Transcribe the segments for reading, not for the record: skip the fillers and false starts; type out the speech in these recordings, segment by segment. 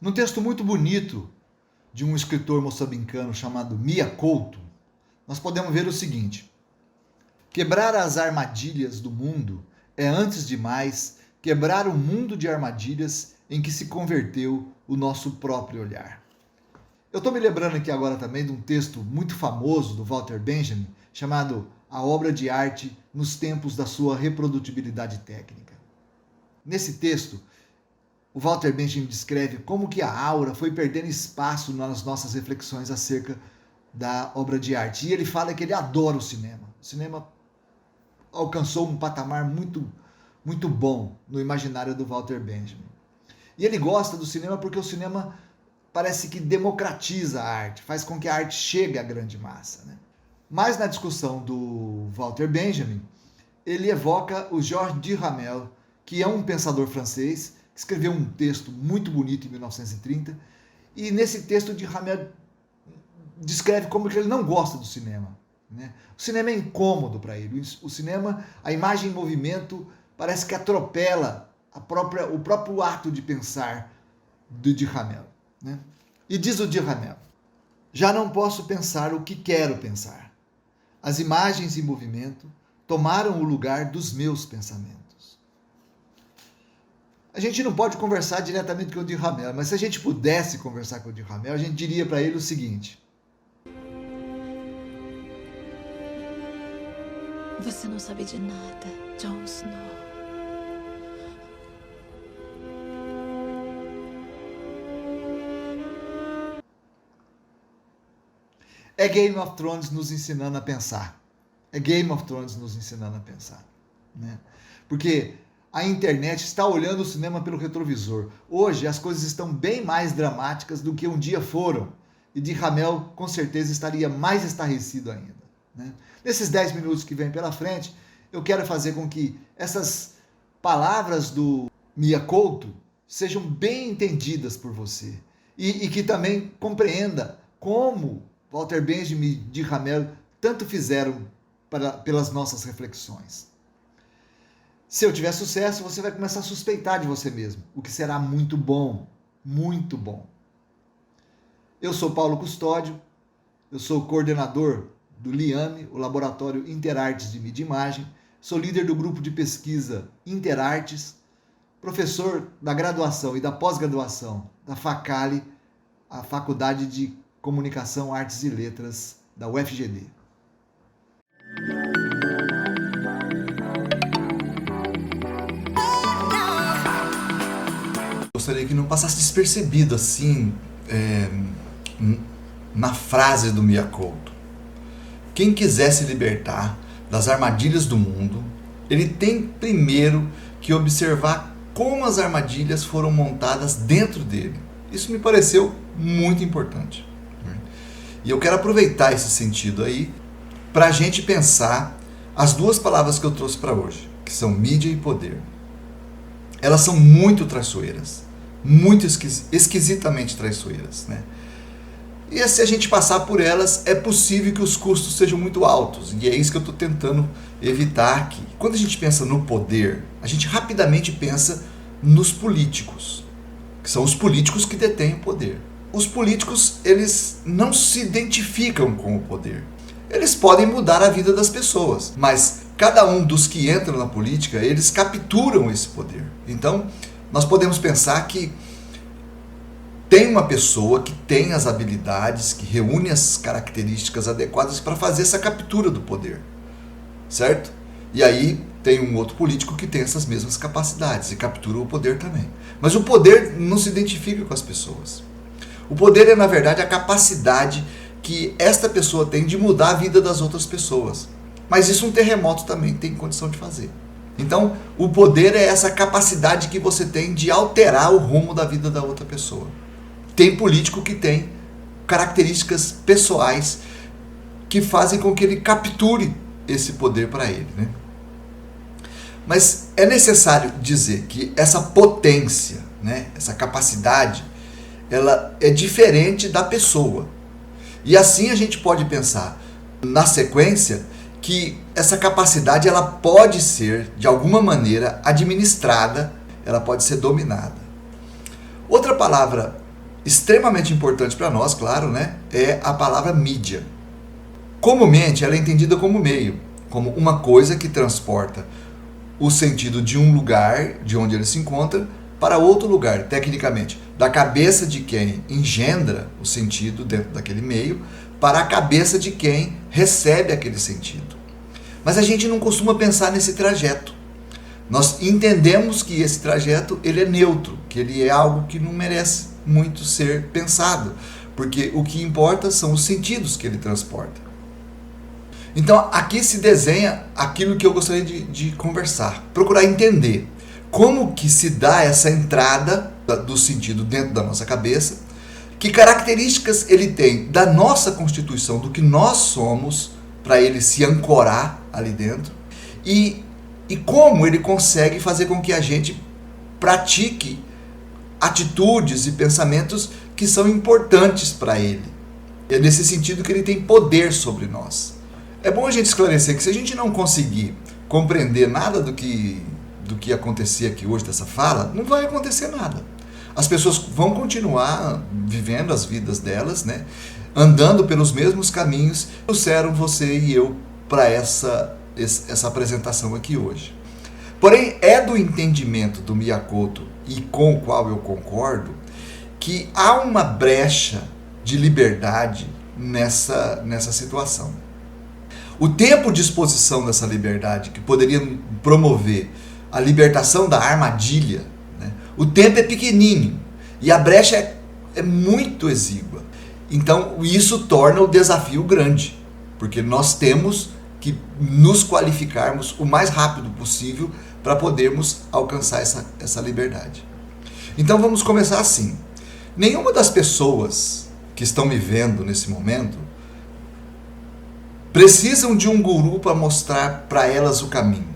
Num texto muito bonito de um escritor moçambicano chamado Mia Couto, nós podemos ver o seguinte: quebrar as armadilhas do mundo é, antes de mais, quebrar o mundo de armadilhas em que se converteu o nosso próprio olhar. Eu estou me lembrando aqui agora também de um texto muito famoso do Walter Benjamin, chamado A Obra de Arte nos Tempos da Sua Reprodutibilidade Técnica. Nesse texto, o Walter Benjamin descreve como que a aura foi perdendo espaço nas nossas reflexões acerca da obra de arte. E ele fala que ele adora o cinema. O cinema alcançou um patamar muito bom no imaginário do Walter Benjamin. E ele gosta do cinema porque o cinema parece que democratiza a arte, faz com que a arte chegue à grande massa, né? Mas na discussão do Walter Benjamin, ele evoca o Georges Duhamel, que é um pensador francês, que escreveu um texto muito bonito em 1930, e nesse texto Duhamel descreve como que ele não gosta do cinema, né? O cinema é incômodo para ele. O cinema, a imagem em movimento, parece que atropela o próprio ato de pensar do Duhamel, né? E diz o Duhamel: já não posso pensar o que quero pensar. As imagens em movimento tomaram o lugar dos meus pensamentos. A gente não pode conversar diretamente com o Duhamel, mas se a gente pudesse conversar com o Duhamel, a gente diria para ele o seguinte: você não sabe de nada, Jon Snow. É Game of Thrones nos ensinando a pensar. É Game of Thrones nos ensinando a pensar, né? Porque a internet está olhando o cinema pelo retrovisor. Hoje as coisas estão bem mais dramáticas do que um dia foram. E Duhamel com certeza estaria mais estarrecido ainda, né? Nesses 10 minutos que vem pela frente, eu quero fazer com que essas palavras do Mia Couto sejam bem entendidas por você. E que também compreenda como Walter Benjamin e Duhamel tanto fizeram pelas nossas reflexões. Se eu tiver sucesso, você vai começar a suspeitar de você mesmo, o que será muito bom, muito bom. Eu sou Paulo Custódio, eu sou coordenador do LIAME, o Laboratório Interartes de Mídia e Imagem, sou líder do grupo de pesquisa Interartes, professor da graduação e da pós-graduação da FACALI, a Faculdade de Comunicação, Artes e Letras da UFGD. Gostaria que não passasse despercebido assim, na frase do Mia Couto. Quem quiser se libertar das armadilhas do mundo, ele tem primeiro que observar como as armadilhas foram montadas dentro dele. Isso me pareceu muito importante. E eu quero aproveitar esse sentido aí para a gente pensar as duas palavras que eu trouxe para hoje, que são mídia e poder. Elas são muito traiçoeiras, muito esquisitamente traiçoeiras, né? E se a gente passar por elas, é possível que os custos sejam muito altos. E é isso que eu estou tentando evitar aqui. Quando a gente pensa no poder, a gente rapidamente pensa nos políticos, que são os políticos que detêm o poder. Os políticos, eles não se identificam com o poder. Eles podem mudar a vida das pessoas, mas cada um dos que entram na política, eles capturam esse poder. Então, nós podemos pensar que tem uma pessoa que tem as habilidades, que reúne as características adequadas para fazer essa captura do poder, certo? E aí tem um outro político que tem essas mesmas capacidades e captura o poder também. Mas o poder não se identifica com as pessoas. O poder é, na verdade, a capacidade que esta pessoa tem de mudar a vida das outras pessoas. Mas isso um terremoto também tem condição de fazer. Então, o poder é essa capacidade que você tem de alterar o rumo da vida da outra pessoa. Tem político que tem características pessoais que fazem com que ele capture esse poder para ele, né? Mas é necessário dizer que essa potência, né, essa capacidade, ela é diferente da pessoa. E assim a gente pode pensar na sequência que essa capacidade ela pode ser, de alguma maneira, administrada, ela pode ser dominada. Outra palavra extremamente importante para nós, claro, né, é a palavra mídia. Comumente, ela é entendida como meio, como uma coisa que transporta o sentido de um lugar, de onde ele se encontra, para outro lugar, tecnicamente, da cabeça de quem engendra o sentido dentro daquele meio, para a cabeça de quem recebe aquele sentido. Mas a gente não costuma pensar nesse trajeto. Nós entendemos que esse trajeto ele é neutro, que ele é algo que não merece muito ser pensado, porque o que importa são os sentidos que ele transporta. Então aqui se desenha aquilo que eu gostaria de conversar, procurar entender como que se dá essa entrada do sentido dentro da nossa cabeça, que características ele tem da nossa constituição, do que nós somos, para ele se ancorar ali dentro, e como ele consegue fazer com que a gente pratique atitudes e pensamentos que são importantes para ele. É nesse sentido que ele tem poder sobre nós. É bom a gente esclarecer que se a gente não conseguir compreender nada do que acontecer aqui hoje dessa fala, não vai acontecer nada. As pessoas vão continuar vivendo as vidas delas, né? Andando pelos mesmos caminhos que trouxeram você e eu para essa apresentação aqui hoje. Porém, é do entendimento do Miyakoto, e com o qual eu concordo, que há uma brecha de liberdade nessa situação. O tempo de exposição dessa liberdade, que poderia promover a libertação da armadilha, né? O tempo é pequenininho e a brecha é muito exígua. Então, isso torna o desafio grande, porque nós temos que nos qualificarmos o mais rápido possível para podermos alcançar essa liberdade. Então vamos começar assim. Nenhuma das pessoas que estão me vendo nesse momento precisam de um guru para mostrar para elas o caminho.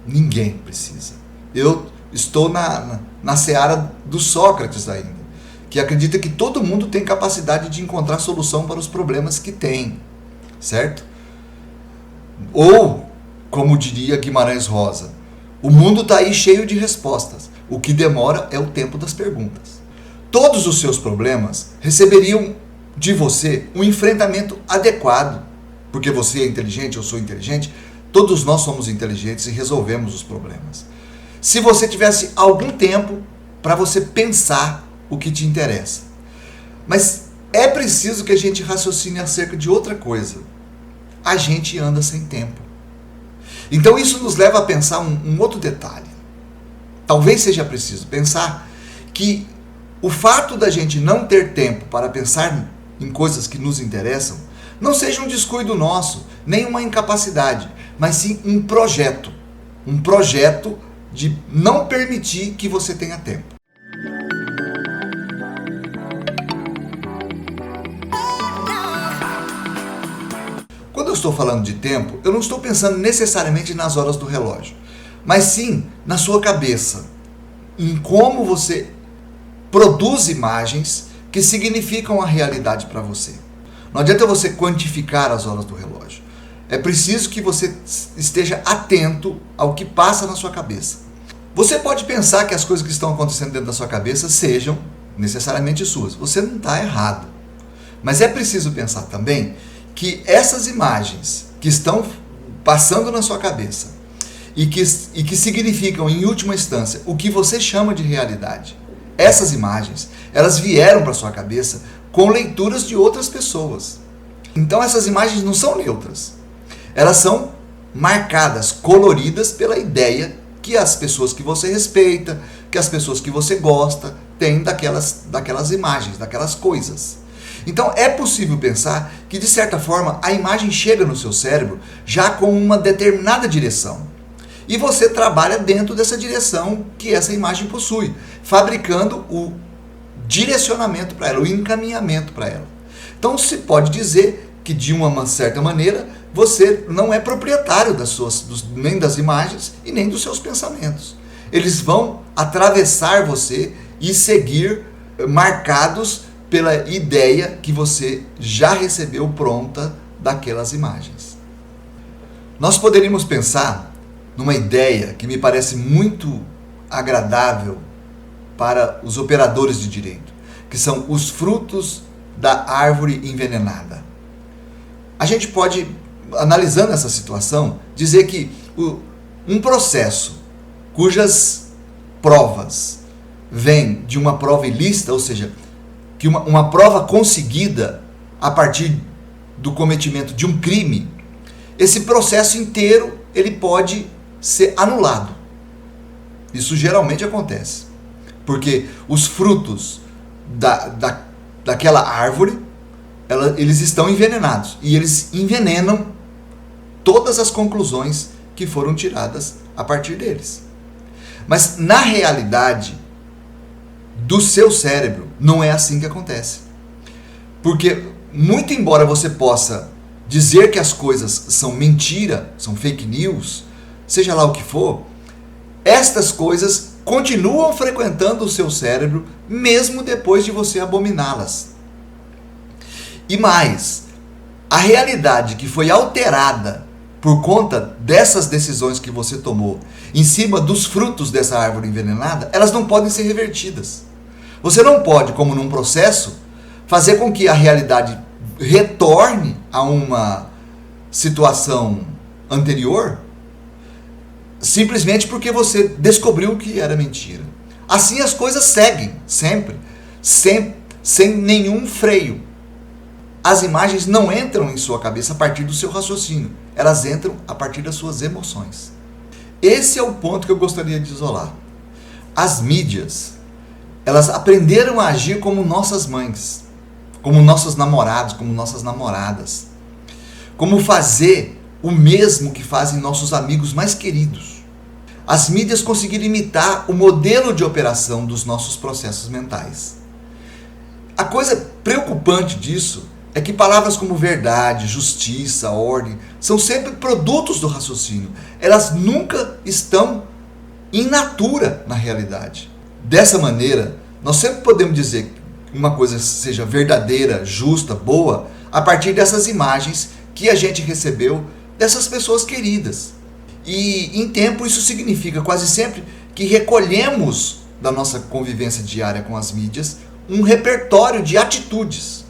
Ninguém precisa. Eu estou na seara do Sócrates ainda, que acredita que todo mundo tem capacidade de encontrar solução para os problemas que tem, certo? Ou, como diria Guimarães Rosa, o mundo está aí cheio de respostas. O que demora é o tempo das perguntas. Todos os seus problemas receberiam de você um enfrentamento adequado, porque você é inteligente, eu sou inteligente, todos nós somos inteligentes e resolvemos os problemas. Se você tivesse algum tempo para você pensar o que te interessa. Mas é preciso que a gente raciocine acerca de outra coisa. A gente anda sem tempo. Então isso nos leva a pensar um outro detalhe. Talvez seja preciso pensar que o fato da gente não ter tempo para pensar em coisas que nos interessam não seja um descuido nosso, nem uma incapacidade, mas sim um projeto de não permitir que você tenha tempo. Quando eu estou falando de tempo, eu não estou pensando necessariamente nas horas do relógio, mas sim na sua cabeça, em como você produz imagens que significam a realidade para você. Não adianta você quantificar as horas do relógio. É preciso que você esteja atento ao que passa na sua cabeça. Você pode pensar que as coisas que estão acontecendo dentro da sua cabeça sejam necessariamente suas. Você não está errado. Mas é preciso pensar também que essas imagens que estão passando na sua cabeça e que significam, em última instância, o que você chama de realidade, essas imagens, elas vieram para sua cabeça com leituras de outras pessoas. Então essas imagens não são neutras. Elas são marcadas, coloridas pela ideia que as pessoas que você respeita, que as pessoas que você gosta, têm daquelas imagens, daquelas coisas. Então é possível pensar que, de certa forma, a imagem chega no seu cérebro já com uma determinada direção. E você trabalha dentro dessa direção que essa imagem possui, fabricando o direcionamento para ela, o encaminhamento para ela. Então se pode dizer que, de uma certa maneira, você não é proprietário nem das imagens e nem dos seus pensamentos. Eles vão atravessar você e seguir marcados pela ideia que você já recebeu pronta daquelas imagens. Nós poderíamos pensar numa ideia que me parece muito agradável para os operadores de direito, que são os frutos da árvore envenenada. A gente pode, analisando essa situação, dizer que um processo cujas provas vêm de uma prova ilícita, ou seja, que uma prova conseguida a partir do cometimento de um crime, esse processo inteiro ele pode ser anulado. Isso geralmente acontece, porque os frutos daquela árvore, eles estão envenenados, e eles envenenam todas as conclusões que foram tiradas a partir deles. Mas na realidade do seu cérebro não é assim que acontece. Porque muito embora você possa dizer que as coisas são mentira, são fake news, seja lá o que for, estas coisas continuam frequentando o seu cérebro mesmo depois de você abominá-las. E mais, a realidade que foi alterada por conta dessas decisões que você tomou em cima dos frutos dessa árvore envenenada, elas não podem ser revertidas. Você não pode, como num processo, fazer com que a realidade retorne a uma situação anterior simplesmente porque você descobriu que era mentira. Assim as coisas seguem, sempre, sem nenhum freio. As imagens não entram em sua cabeça a partir do seu raciocínio, elas entram a partir das suas emoções. Esse é o ponto que eu gostaria de isolar. As mídias, elas aprenderam a agir como nossas mães, como nossos namorados, como nossas namoradas, como fazer o mesmo que fazem nossos amigos mais queridos. As mídias conseguiram imitar o modelo de operação dos nossos processos mentais. A coisa preocupante disso é que palavras como verdade, justiça, ordem, são sempre produtos do raciocínio. Elas nunca estão in natura na realidade. Dessa maneira, nós sempre podemos dizer que uma coisa seja verdadeira, justa, boa, a partir dessas imagens que a gente recebeu dessas pessoas queridas. E em tempo isso significa quase sempre que recolhemos da nossa convivência diária com as mídias um repertório de atitudes.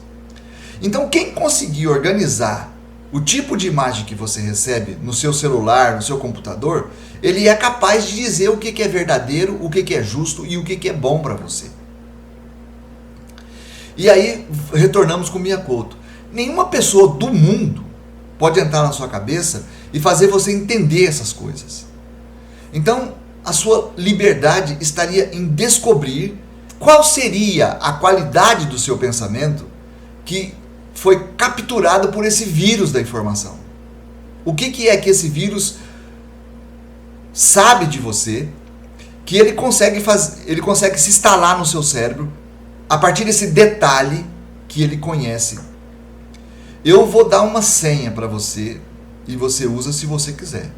Então quem conseguir organizar o tipo de imagem que você recebe no seu celular, no seu computador, ele é capaz de dizer o que é verdadeiro, o que é justo e o que é bom para você. E aí retornamos com Mia Couto. Nenhuma pessoa do mundo pode entrar na sua cabeça e fazer você entender essas coisas. Então, a sua liberdade estaria em descobrir qual seria a qualidade do seu pensamento que foi capturado por esse vírus da informação. O que é que esse vírus sabe de você, que ele consegue se instalar no seu cérebro a partir desse detalhe que ele conhece. Eu vou dar uma senha para você e você usa se você quiser.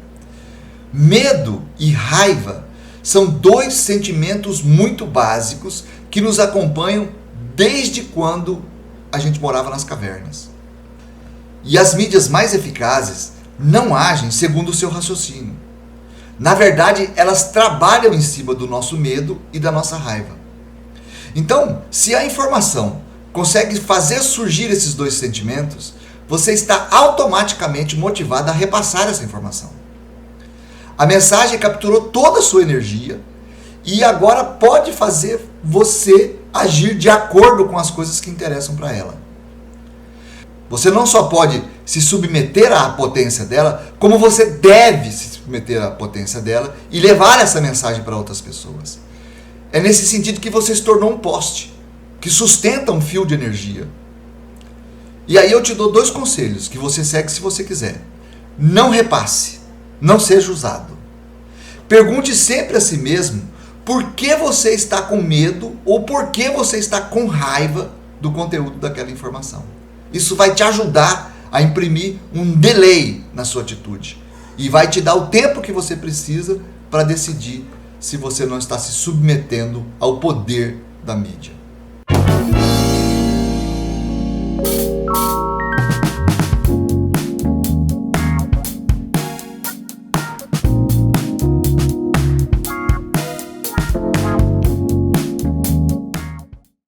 Medo e raiva são dois sentimentos muito básicos que nos acompanham desde quando a gente morava nas cavernas. E as mídias mais eficazes não agem segundo o seu raciocínio. Na verdade, elas trabalham em cima do nosso medo e da nossa raiva. Então, se a informação consegue fazer surgir esses dois sentimentos, você está automaticamente motivado a repassar essa informação. A mensagem capturou toda a sua energia e agora pode fazer você agir de acordo com as coisas que interessam para ela. Você não só pode se submeter à potência dela, como você deve se submeter à potência dela e levar essa mensagem para outras pessoas. É nesse sentido que você se tornou um poste, que sustenta um fio de energia. E aí eu te dou dois conselhos que você segue se você quiser. Não repasse, não seja usado. Pergunte sempre a si mesmo por que você está com medo ou por que você está com raiva do conteúdo daquela informação. Isso vai te ajudar a imprimir um delay na sua atitude e vai te dar o tempo que você precisa para decidir se você não está se submetendo ao poder da mídia.